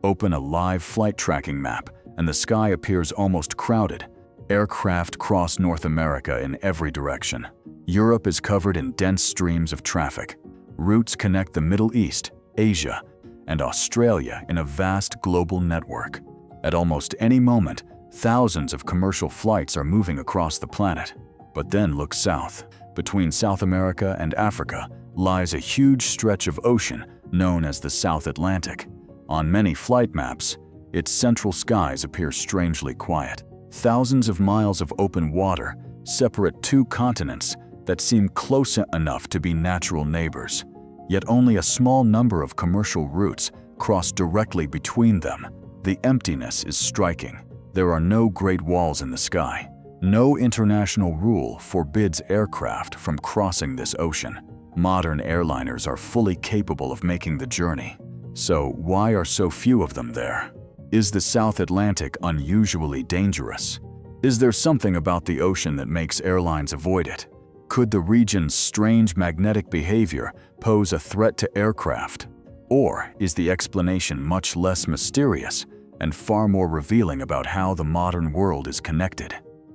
Open a live flight tracking map, and the sky appears almost crowded. Aircraft cross North America in every direction. Europe is covered in dense streams of traffic. Routes connect the Middle East, Asia, and Australia in a vast global network. At almost any moment, thousands of commercial flights are moving across the planet. But then look south. Between South America and Africa lies a huge stretch of ocean known as the South Atlantic. On many flight maps, its central skies appear strangely quiet. Thousands of miles of open water separate two continents that seem close enough to be natural neighbors. Yet only a small number of commercial routes cross directly between them. The emptiness is striking. There are no great walls in the sky. No international rule forbids aircraft from crossing this ocean. Modern airliners are fully capable of making the journey. So why are so few of them there? Is the South Atlantic unusually dangerous? Is there something about the ocean that makes airlines avoid it? Could the region's strange magnetic behavior pose a threat to aircraft? Or is the explanation much less mysterious and far more revealing about how the modern world is connected?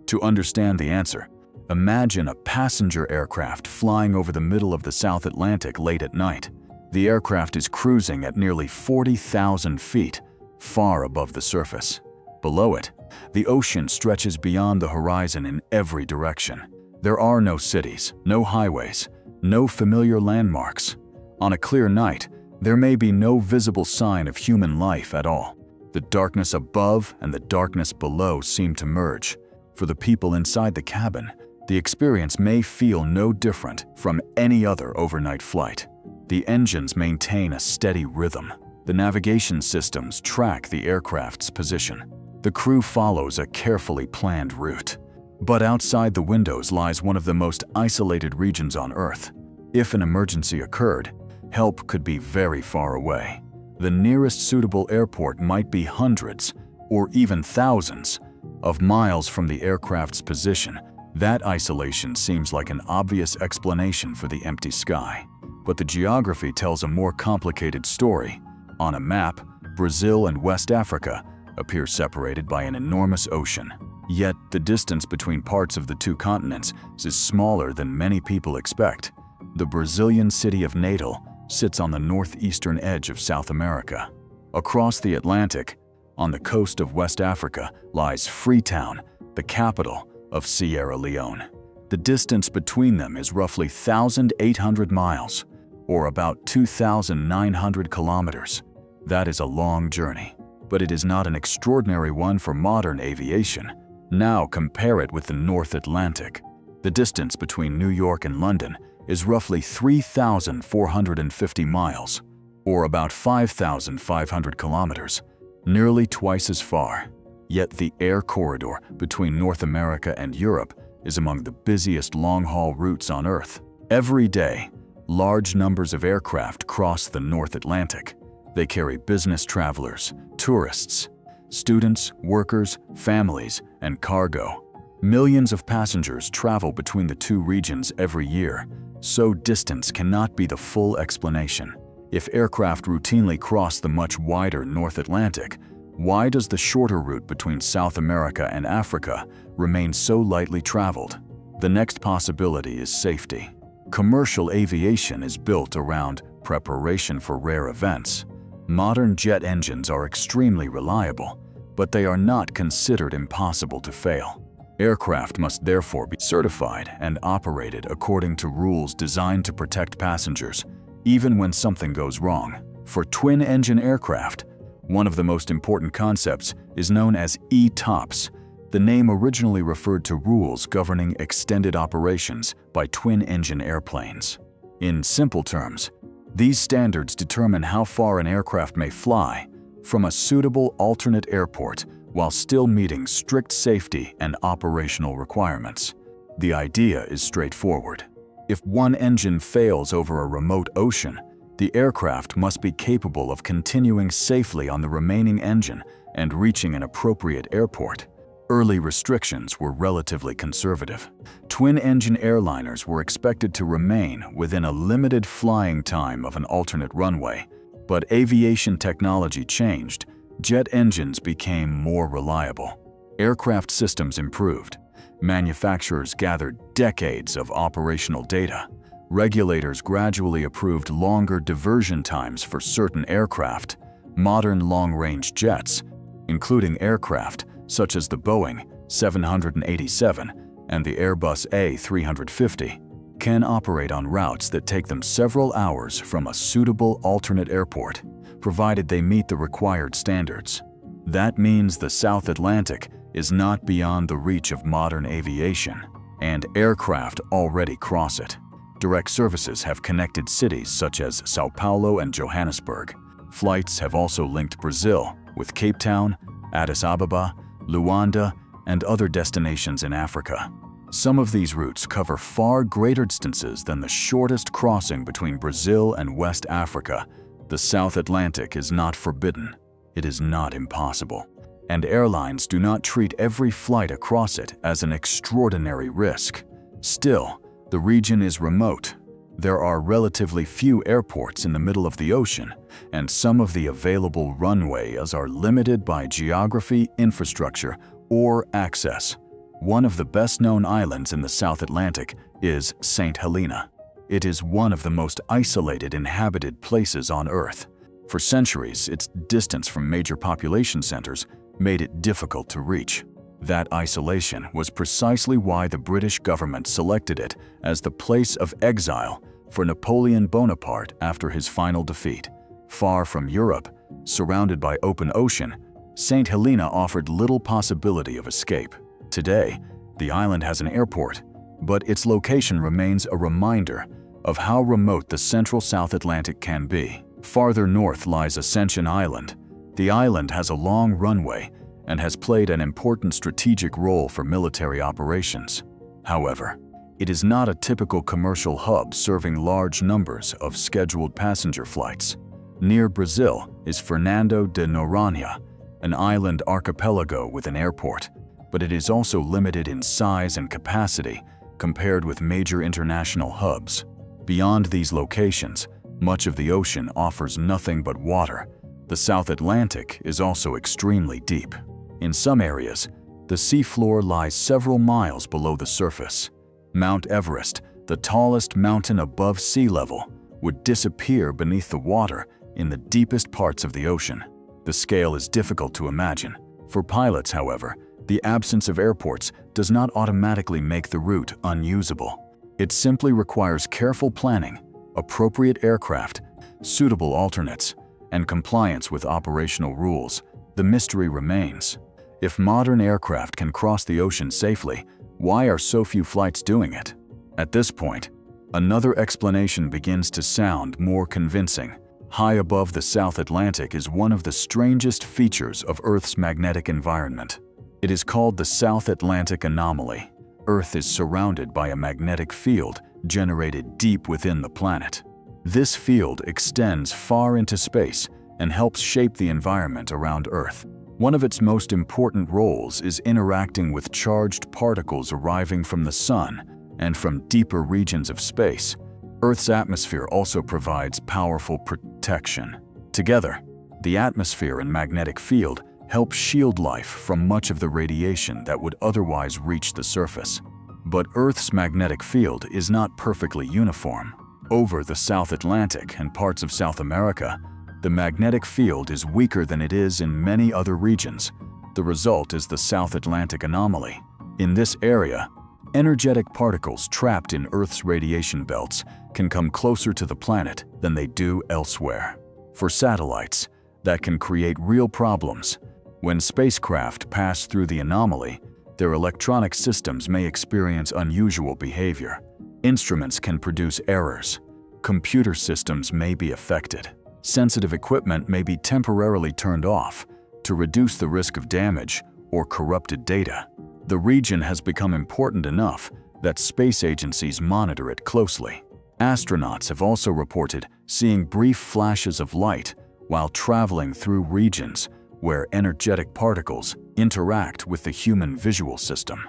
To understand the answer, imagine a passenger aircraft flying over the middle of the South Atlantic late at night. The aircraft is cruising at nearly 40,000 feet, far above the surface. Below it, the ocean stretches beyond the horizon in every direction. There are no cities, no highways, no familiar landmarks. On a clear night, there may be no visible sign of human life at all. The darkness above and the darkness below seem to merge. For the people inside the cabin, the experience may feel no different from any other overnight flight. The engines maintain a steady rhythm. The navigation systems track the aircraft's position. The crew follows a carefully planned route. But outside the windows lies one of the most isolated regions on Earth. If an emergency occurred, help could be very far away. The nearest suitable airport might be hundreds, or even thousands, of miles from the aircraft's position. That isolation seems like an obvious explanation for the empty sky. But the geography tells a more complicated story. On a map, Brazil and West Africa appear separated by an enormous ocean. Yet, the distance between parts of the two continents is smaller than many people expect. The Brazilian city of Natal sits on the northeastern edge of South America. Across the Atlantic, on the coast of West Africa, lies Freetown, the capital of Sierra Leone. The distance between them is roughly 1,800 miles, or about 2,900 kilometers. That is a long journey, but it is not an extraordinary one for modern aviation. Now compare it with the North Atlantic. The distance between New York and London is roughly 3,450 miles, or about 5,500 kilometers, nearly twice as far. Yet the air corridor between North America and Europe is among the busiest long-haul routes on Earth. Every day, large numbers of aircraft cross the North Atlantic. They carry business travelers, tourists, students, workers, families, and cargo. Millions of passengers travel between the two regions every year, so distance cannot be the full explanation. If aircraft routinely cross the much wider North Atlantic, why does the shorter route between South America and Africa remain so lightly traveled? The next possibility is safety. Commercial aviation is built around preparation for rare events. Modern jet engines are extremely reliable, but they are not considered impossible to fail. Aircraft must therefore be certified and operated according to rules designed to protect passengers, even when something goes wrong. For twin-engine aircraft, one of the most important concepts is known as ETOPS. The name originally referred to rules governing extended operations by twin-engine airplanes. In simple terms, these standards determine how far an aircraft may fly from a suitable alternate airport while still meeting strict safety and operational requirements. The idea is straightforward. If one engine fails over a remote ocean, the aircraft must be capable of continuing safely on the remaining engine and reaching an appropriate airport. Early restrictions were relatively conservative. Twin-engine airliners were expected to remain within a limited flying time of an alternate runway, but aviation technology changed jet engines became more reliable. Aircraft systems improved. Manufacturers gathered decades of operational data. Regulators gradually approved longer diversion times for certain aircraft. Modern long-range jets, including aircraft such as the Boeing 787 and the Airbus A350, can operate on routes that take them several hours from a suitable alternate airport, provided they meet the required standards. That means the South Atlantic is not beyond the reach of modern aviation, and aircraft already cross it. Direct services have connected cities such as Sao Paulo and Johannesburg. Flights have also linked Brazil with Cape Town, Addis Ababa, Luanda, and other destinations in Africa. Some of these routes cover far greater distances than the shortest crossing between Brazil and West Africa. The South Atlantic is not forbidden. It is not impossible. And airlines do not treat every flight across it as an extraordinary risk. Still, the region is remote. There are relatively few airports in the middle of the ocean, and some of the available runways are limited by geography, infrastructure, or access. One of the best-known islands in the South Atlantic is St. Helena. It is one of the most isolated inhabited places on Earth. For centuries, its distance from major population centers made it difficult to reach. That isolation was precisely why the British government selected it as the place of exile for Napoleon Bonaparte after his final defeat. Far from Europe, surrounded by open ocean, St. Helena offered little possibility of escape. Today, the island has an airport, but its location remains a reminder of how remote the central South Atlantic can be. Farther north lies Ascension Island. The island has a long runway and has played an important strategic role for military operations. However, it is not a typical commercial hub serving large numbers of scheduled passenger flights. Near Brazil is Fernando de Noronha, an island archipelago with an airport, but it is also limited in size and capacity compared with major international hubs. Beyond these locations, much of the ocean offers nothing but water. The South Atlantic is also extremely deep. In some areas, the seafloor lies several miles below the surface. Mount Everest, the tallest mountain above sea level, would disappear beneath the water in the deepest parts of the ocean. The scale is difficult to imagine. For pilots, however, the absence of airports does not automatically make the route unusable. It simply requires careful planning, appropriate aircraft, suitable alternates, and compliance with operational rules. The mystery remains. If modern aircraft can cross the ocean safely, why are so few flights doing it? At this point, another explanation begins to sound more convincing. High above the South Atlantic is one of the strangest features of Earth's magnetic environment. It is called the South Atlantic Anomaly. Earth is surrounded by a magnetic field generated deep within the planet. This field extends far into space and helps shape the environment around Earth. One of its most important roles is interacting with charged particles arriving from the Sun and from deeper regions of space. Earth's atmosphere also provides powerful protection. Together, the atmosphere and magnetic field help shield life from much of the radiation that would otherwise reach the surface. But Earth's magnetic field is not perfectly uniform. Over the South Atlantic and parts of South America, the magnetic field is weaker than it is in many other regions. The result is the South Atlantic Anomaly. In this area, energetic particles trapped in Earth's radiation belts can come closer to the planet than they do elsewhere. For satellites, that can create real problems. When spacecraft pass through the anomaly, their electronic systems may experience unusual behavior. Instruments can produce errors. Computer systems may be affected. Sensitive equipment may be temporarily turned off to reduce the risk of damage or corrupted data. The region has become important enough that space agencies monitor it closely. Astronauts have also reported seeing brief flashes of light while traveling through regions where energetic particles interact with the human visual system.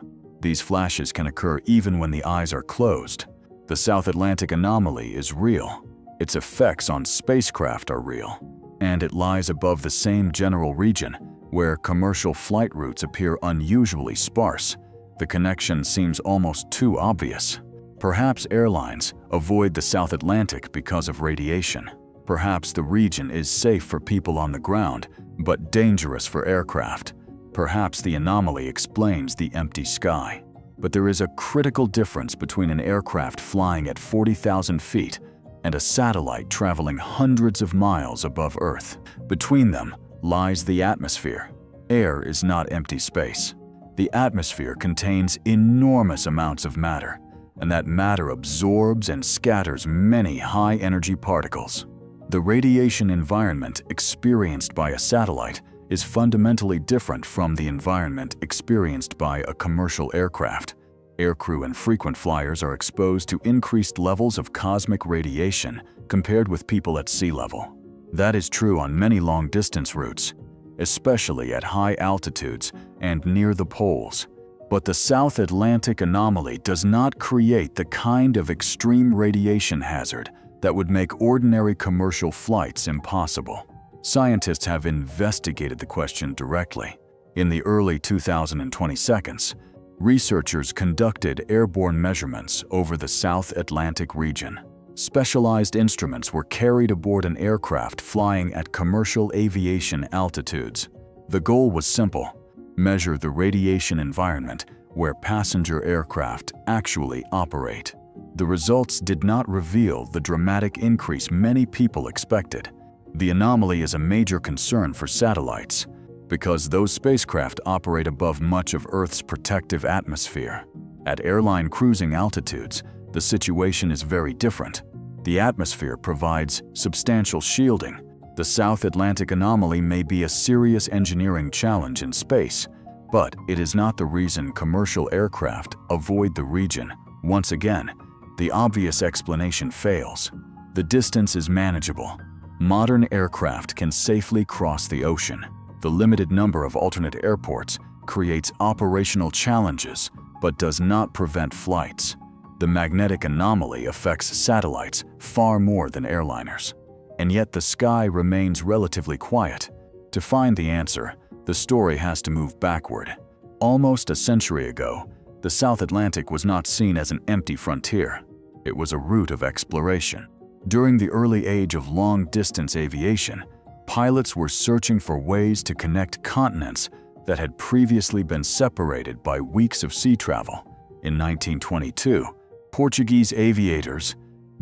These flashes can occur even when the eyes are closed. The South Atlantic Anomaly is real. Its effects on spacecraft are real. and it lies above the same general region where commercial flight routes appear unusually sparse. The connection seems almost too obvious. Perhaps airlines avoid the South Atlantic because of radiation. Perhaps the region is safe for people on the ground, but dangerous for aircraft. Perhaps the anomaly explains the empty sky. But there is a critical difference between an aircraft flying at 40,000 feet and a satellite traveling hundreds of miles above Earth. Between them lies the atmosphere. Air is not empty space. The atmosphere contains enormous amounts of matter, and that matter absorbs and scatters many high-energy particles. The radiation environment experienced by a satellite is fundamentally different from the environment experienced by a commercial aircraft. Aircrew and frequent flyers are exposed to increased levels of cosmic radiation compared with people at sea level. That is true on many long-distance routes, especially at high altitudes and near the poles. But the South Atlantic anomaly does not create the kind of extreme radiation hazard that would make ordinary commercial flights impossible. Scientists have investigated the question directly. In the early 2022s, researchers conducted airborne measurements over the South Atlantic region. Specialized instruments were carried aboard an aircraft flying at commercial aviation altitudes. The goal was simple: measure the radiation environment where passenger aircraft actually operate. The results did not reveal the dramatic increase many people expected. The anomaly is a major concern for satellites, because those spacecraft operate above much of Earth's protective atmosphere. At airline cruising altitudes, the situation is very different. The atmosphere provides substantial shielding. The South Atlantic anomaly may be a serious engineering challenge in space, but it is not the reason commercial aircraft avoid the region. Once again, the obvious explanation fails. The distance is manageable. Modern aircraft can safely cross the ocean. The limited number of alternate airports creates operational challenges, but does not prevent flights. The magnetic anomaly affects satellites far more than airliners. And yet the sky remains relatively quiet. To find the answer, the story has to move backward. Almost a century ago, the South Atlantic was not seen as an empty frontier. It was a route of exploration. During the early age of long-distance aviation, pilots were searching for ways to connect continents that had previously been separated by weeks of sea travel. In 1922, Portuguese aviators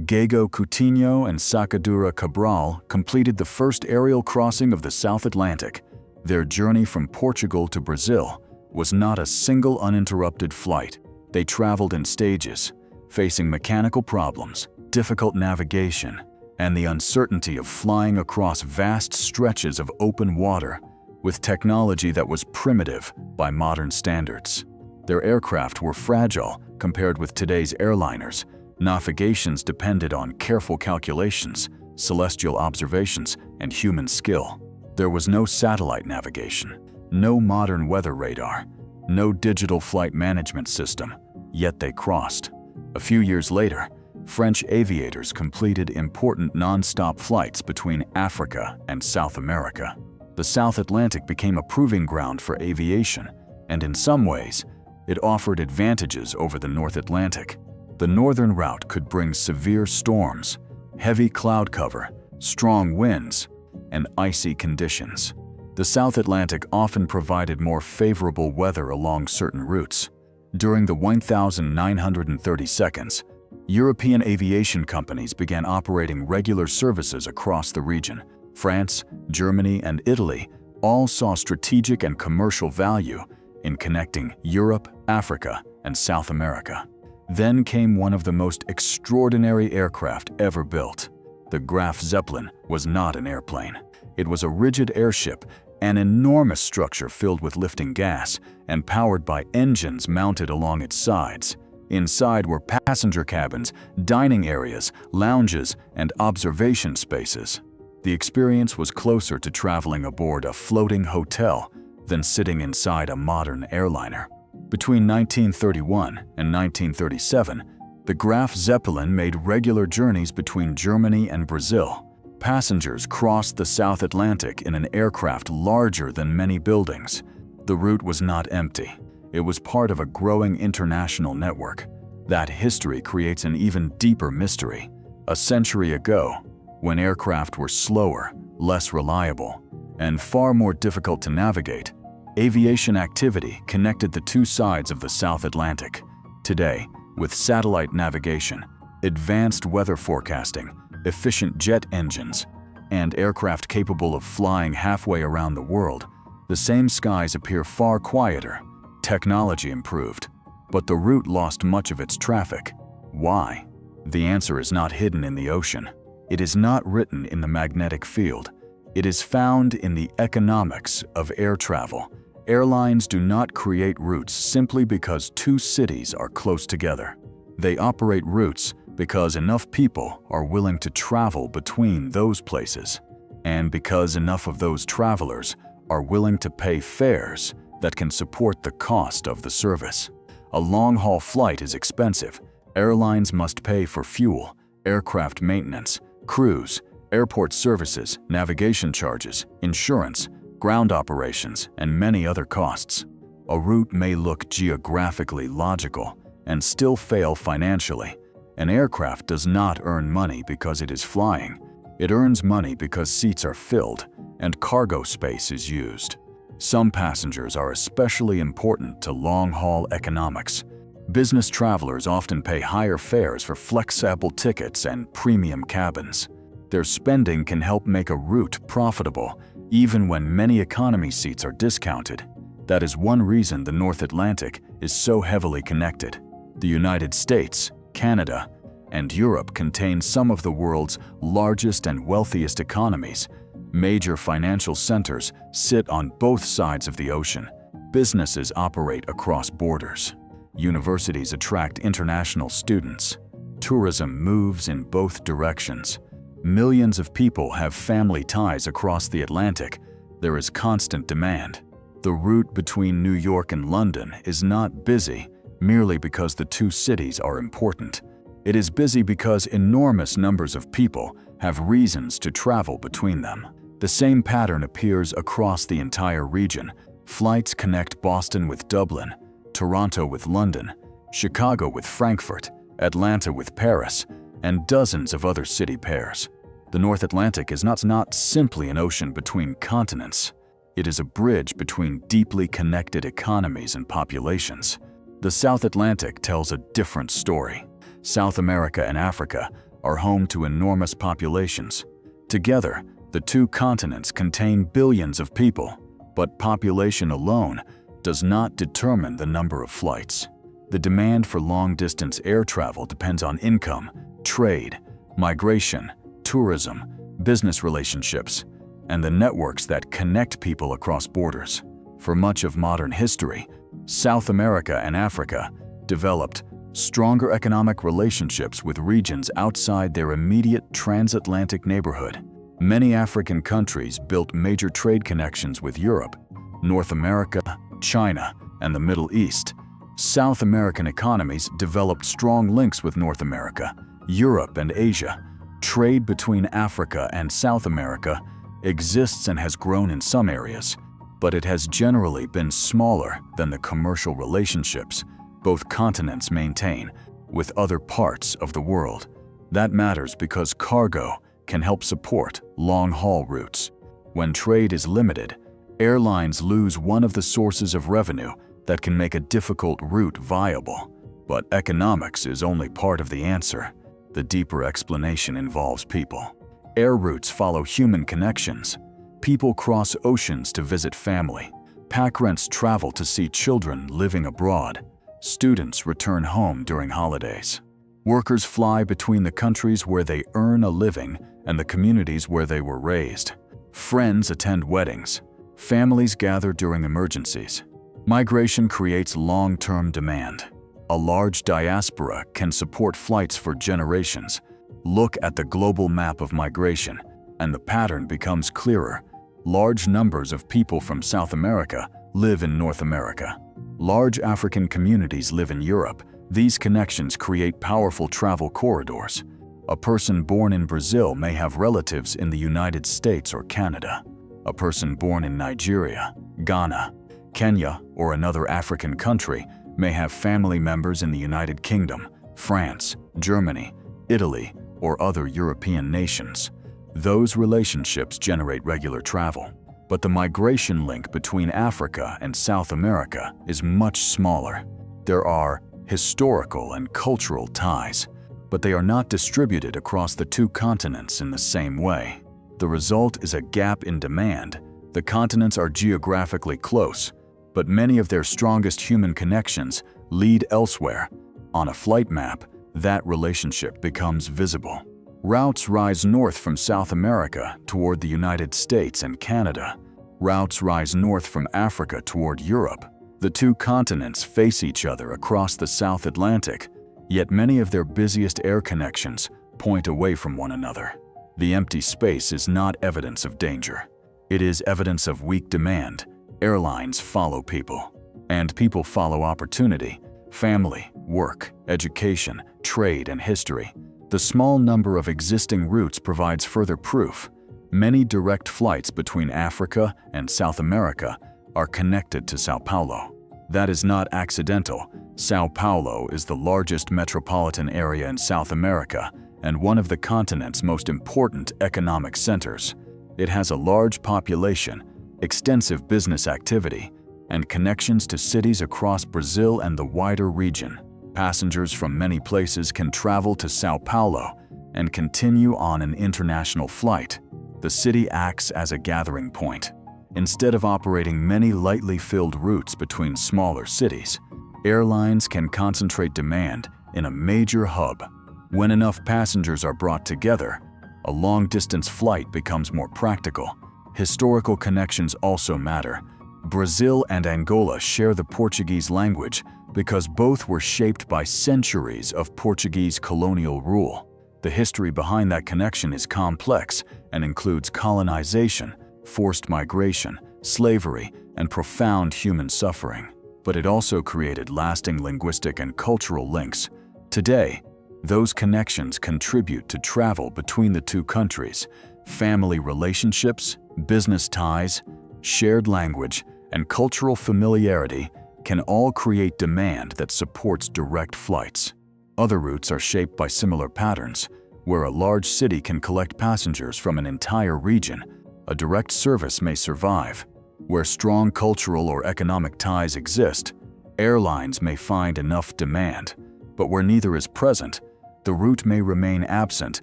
Gago Coutinho and Sacadura Cabral completed the first aerial crossing of the South Atlantic. Their journey from Portugal to Brazil was not a single uninterrupted flight. They traveled in stages, facing mechanical problems, difficult navigation, and the uncertainty of flying across vast stretches of open water with technology that was primitive by modern standards. Their aircraft were fragile compared with today's airliners. Navigations depended on careful calculations, celestial observations, and human skill. There was no satellite navigation, no modern weather radar, no digital flight management system, yet they crossed. A few years later, French aviators completed important non-stop flights between Africa and South America. The South Atlantic became a proving ground for aviation, and in some ways, it offered advantages over the North Atlantic. The northern route could bring severe storms, heavy cloud cover, strong winds, and icy conditions. The South Atlantic often provided more favorable weather along certain routes. During the 1932, European aviation companies began operating regular services across the region. France, Germany, and Italy all saw strategic and commercial value in connecting Europe, Africa, and South America. Then came one of the most extraordinary aircraft ever built. The Graf Zeppelin was not an airplane. It was a rigid airship, an enormous structure filled with lifting gas and powered by engines mounted along its sides. Inside were passenger cabins, dining areas, lounges, and observation spaces. The experience was closer to traveling aboard a floating hotel than sitting inside a modern airliner. Between 1931 and 1937, the Graf Zeppelin made regular journeys between Germany and Brazil. Passengers crossed the South Atlantic in an aircraft larger than many buildings. The route was not empty. It was part of a growing international network. That history creates an even deeper mystery. A century ago, when aircraft were slower, less reliable, and far more difficult to navigate, aviation activity connected the two sides of the South Atlantic. Today, with satellite navigation, advanced weather forecasting, efficient jet engines, and aircraft capable of flying halfway around the world, the same skies appear far quieter. Technology improved, but the route lost much of its traffic. Why? The answer is not hidden in the ocean. It is not written in the magnetic field. It is found in the economics of air travel. Airlines do not create routes simply because two cities are close together. They operate routes because enough people are willing to travel between those places, and because enough of those travelers are willing to pay fares that can support the cost of the service. A long-haul flight is expensive. Airlines must pay for fuel, aircraft maintenance, crews, airport services, navigation charges, insurance, ground operations, and many other costs. A route may look geographically logical and still fail financially. An aircraft does not earn money because it is flying. It earns money because seats are filled and cargo space is used. Some passengers are especially important to long-haul economics. Business travelers often pay higher fares for flexible tickets and premium cabins. Their spending can help make a route profitable, even when many economy seats are discounted. That is one reason the North Atlantic is so heavily connected. The United States, Canada, and Europe contain some of the world's largest and wealthiest economies. Major financial centers sit on both sides of the ocean. Businesses operate across borders. Universities attract international students. Tourism moves in both directions. Millions of people have family ties across the Atlantic. There is constant demand. The route between New York and London is not busy merely because the two cities are important. It is busy because enormous numbers of people have reasons to travel between them. The same pattern appears across the entire region. Flights connect Boston with Dublin, Toronto with London, Chicago with Frankfurt, Atlanta with Paris, and dozens of other city pairs. The North Atlantic is not simply an ocean between continents. It is a bridge between deeply connected economies and populations. The South Atlantic tells a different story. South America and Africa are home to enormous populations. Together, the two continents contain billions of people, but population alone does not determine the number of flights. The demand for long-distance air travel depends on income, trade, migration, tourism, business relationships, and the networks that connect people across borders. For much of modern history, South America and Africa developed stronger economic relationships with regions outside their immediate transatlantic neighborhood. Many African countries built major trade connections with Europe, North America, China, and the Middle East. South American economies developed strong links with North America, Europe, and Asia. Trade between Africa and South America exists and has grown in some areas, but it has generally been smaller than the commercial relationships both continents maintain with other parts of the world. That matters because cargo can help support long-haul routes. When trade is limited, airlines lose one of the sources of revenue that can make a difficult route viable. But economics is only part of the answer. The deeper explanation involves people. Air routes follow human connections. People cross oceans to visit family. Pack rents travel to see children living abroad. Students return home during holidays. Workers fly between the countries where they earn a living and the communities where they were raised. Friends attend weddings. Families gather during emergencies. Migration creates long-term demand. A large diaspora can support flights for generations. Look at the global map of migration, and the pattern becomes clearer. Large numbers of people from South America live in North America. Large African communities live in Europe. These connections create powerful travel corridors. A person born in Brazil may have relatives in the United States or Canada. A person born in Nigeria, Ghana, Kenya, or another African country may have family members in the United Kingdom, France, Germany, Italy, or other European nations. Those relationships generate regular travel. But the migration link between Africa and South America is much smaller. There are historical and cultural ties, but they are not distributed across the two continents in the same way. The result is a gap in demand. The continents are geographically close, but many of their strongest human connections lead elsewhere. On a flight map, that relationship becomes visible. Routes rise north from South America toward the United States and Canada. Routes rise north from Africa toward Europe. The two continents face each other across the South Atlantic, yet many of their busiest air connections point away from one another. The empty space is not evidence of danger. It is evidence of weak demand. Airlines follow people, and people follow opportunity, family, work, education, trade, and history. The small number of existing routes provides further proof. Many direct flights between Africa and South America are connected to São Paulo. That is not accidental. São Paulo is the largest metropolitan area in South America and one of the continent's most important economic centers. It has a large population, extensive business activity, and connections to cities across Brazil and the wider region. Passengers from many places can travel to São Paulo and continue on an international flight. The city acts as a gathering point. Instead of operating many lightly filled routes between smaller cities, airlines can concentrate demand in a major hub. When enough passengers are brought together, a long-distance flight becomes more practical. Historical connections also matter. Brazil and Angola share the Portuguese language because both were shaped by centuries of Portuguese colonial rule. The history behind that connection is complex and includes colonization, forced migration, slavery, and profound human suffering. But it also created lasting linguistic and cultural links. Today, those connections contribute to travel between the two countries. Family relationships, business ties, shared language, and cultural familiarity can all create demand that supports direct flights. Other routes are shaped by similar patterns, where a large city can collect passengers from an entire region. A direct service may survive. Where strong cultural or economic ties exist, airlines may find enough demand. But where neither is present, the route may remain absent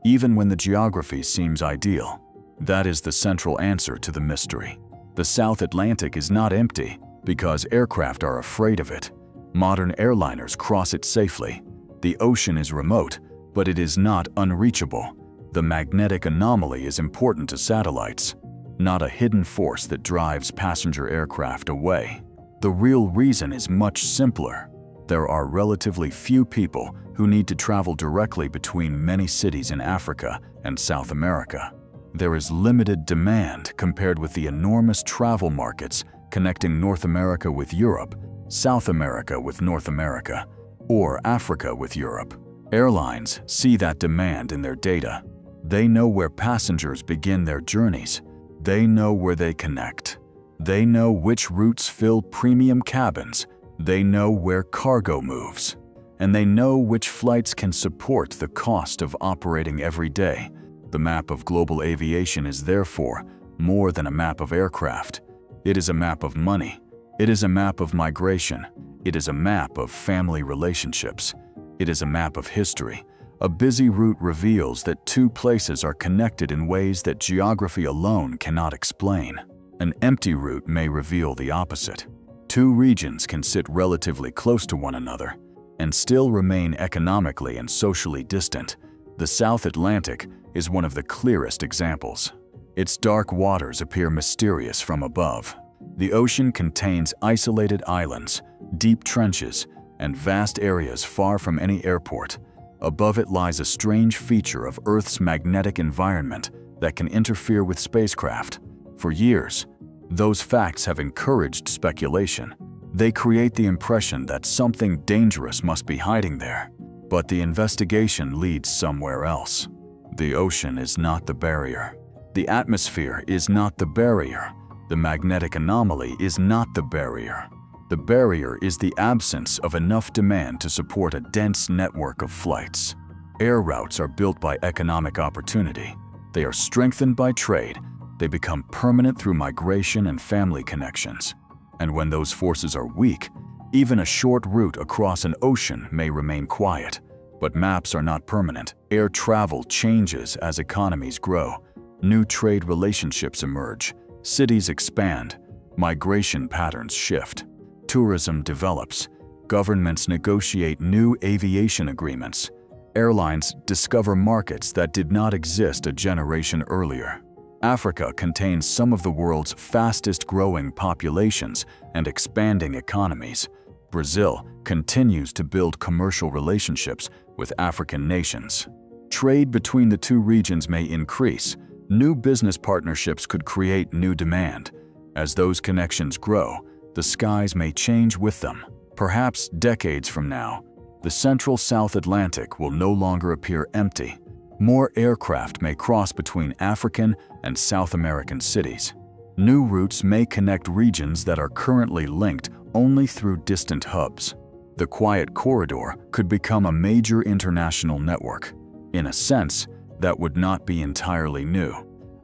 even when the geography seems ideal. That is the central answer to the mystery. The South Atlantic is not empty because aircraft are afraid of it. Modern airliners cross it safely. The ocean is remote, but it is not unreachable. The magnetic anomaly is important to satellites, not a hidden force that drives passenger aircraft away. The real reason is much simpler. There are relatively few people who need to travel directly between many cities in Africa and South America. There is limited demand compared with the enormous travel markets connecting North America with Europe, South America with North America, or Africa with Europe. Airlines see that demand in their data. They know where passengers begin their journeys. They know where they connect. They know which routes fill premium cabins. They know where cargo moves. And they know which flights can support the cost of operating every day. The map of global aviation is therefore more than a map of aircraft. It is a map of money. It is a map of migration. It is a map of family relationships. It is a map of history. A busy route reveals that two places are connected in ways that geography alone cannot explain. An empty route may reveal the opposite. Two regions can sit relatively close to one another and still remain economically and socially distant. The South Atlantic is one of the clearest examples. Its dark waters appear mysterious from above. The ocean contains isolated islands, deep trenches, and vast areas far from any airport. Above it lies a strange feature of Earth's magnetic environment that can interfere with spacecraft. For years, those facts have encouraged speculation. They create the impression that something dangerous must be hiding there. But the investigation leads somewhere else. The ocean is not the barrier. The atmosphere is not the barrier. The magnetic anomaly is not the barrier. The barrier is the absence of enough demand to support a dense network of flights. Air routes are built by economic opportunity. They are strengthened by trade. They become permanent through migration and family connections. And when those forces are weak, even a short route across an ocean may remain quiet. But maps are not permanent. Air travel changes as economies grow. New trade relationships emerge. Cities expand. Migration patterns shift. Tourism develops. Governments negotiate new aviation agreements. Airlines discover markets that did not exist a generation earlier. Africa contains some of the world's fastest-growing populations and expanding economies. Brazil continues to build commercial relationships with African nations. Trade between the two regions may increase. New business partnerships could create new demand. As those connections grow, the skies may change with them. Perhaps decades from now, the central South Atlantic will no longer appear empty. More aircraft may cross between African and South American cities. New routes may connect regions that are currently linked only through distant hubs. The Quiet Corridor could become a major international network. In a sense, that would not be entirely new.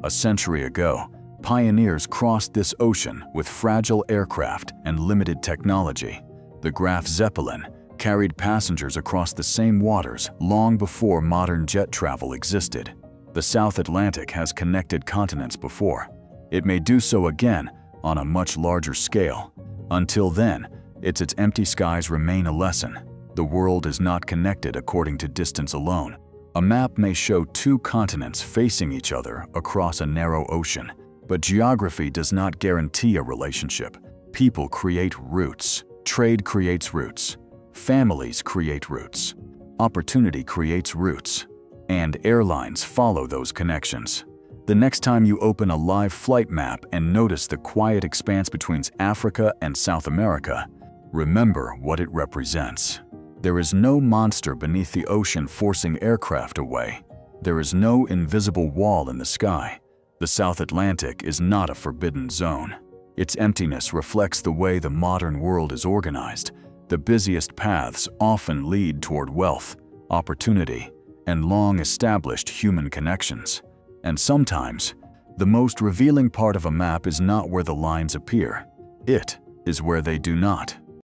A century ago, pioneers crossed this ocean with fragile aircraft and limited technology. The Graf Zeppelin carried passengers across the same waters long before modern jet travel existed. The South Atlantic has connected continents before. It may do so again on a much larger scale. Until then, its empty skies remain a lesson. The world is not connected according to distance alone. A map may show two continents facing each other across a narrow ocean, but geography does not guarantee a relationship. People create routes. Trade creates routes. Families create routes. Opportunity creates routes. And airlines follow those connections. The next time you open a live flight map and notice the quiet expanse between Africa and South America, remember what it represents. There is no monster beneath the ocean forcing aircraft away. There is no invisible wall in the sky. The South Atlantic is not a forbidden zone. Its emptiness reflects the way the modern world is organized. The busiest paths often lead toward wealth, opportunity, and long-established human connections. And sometimes, the most revealing part of a map is not where the lines appear. It is where they do not.